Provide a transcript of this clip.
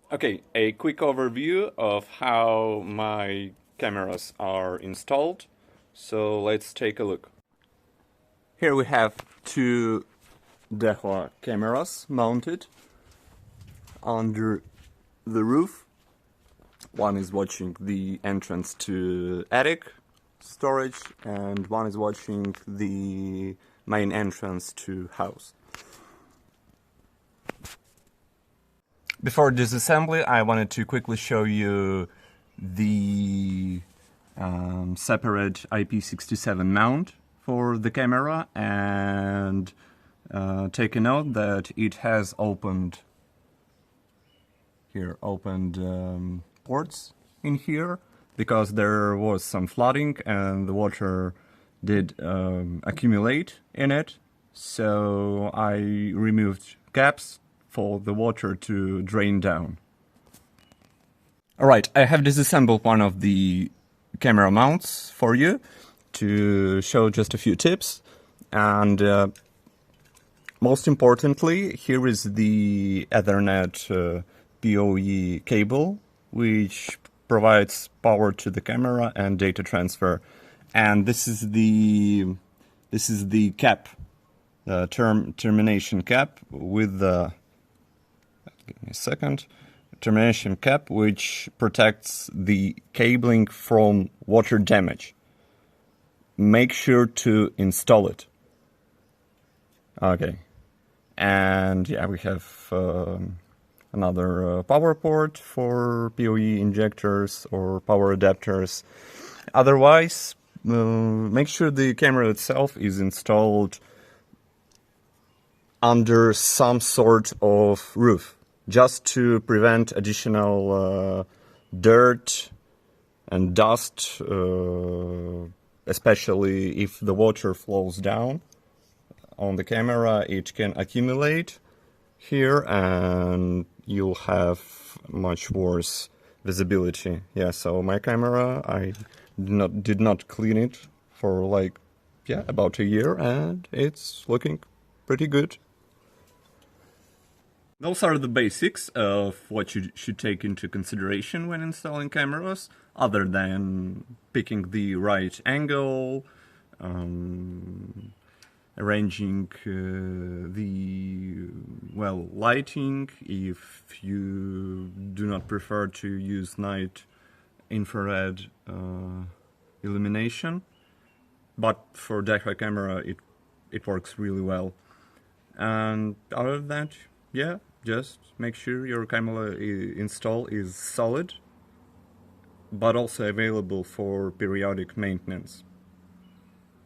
Okay, a quick overview of how my cameras are installed. So let's take a look. Here we have two Dahua cameras mounted under the roof. One is watching the entrance to attic storage and one is watching the main entrance to house. Before disassembly, I wanted to quickly show you the separate IP67 mount for the camera, and take a note that it has opened ports in here because there was some flooding and the water did accumulate in it, so I removed caps for the water to drain down. Alright, I have disassembled one of the camera mounts for you to show just a few tips, and most importantly, here is the Ethernet PoE cable, which provides power to the camera and data transfer. And this is the cap, termination cap with the give me a second. Termination cap, which protects the cabling from water damage. Make sure to install it. Okay. And yeah, we have another power port for PoE injectors or power adapters. Otherwise, make sure the camera itself is installed under some sort of roof, just to prevent additional dirt and dust, especially if the water flows down on the camera. It can accumulate here and you'll have much worse visibility. Yeah, so my camera, I did not clean it for about a year and it's looking pretty good. Those are the basics of what you should take into consideration when installing cameras, other than picking the right angle, arranging lighting if you do not prefer to use night infrared illumination. But for Dahua camera it works really well. And other than that, yeah, just make sure your camera install is solid, but also available for periodic maintenance.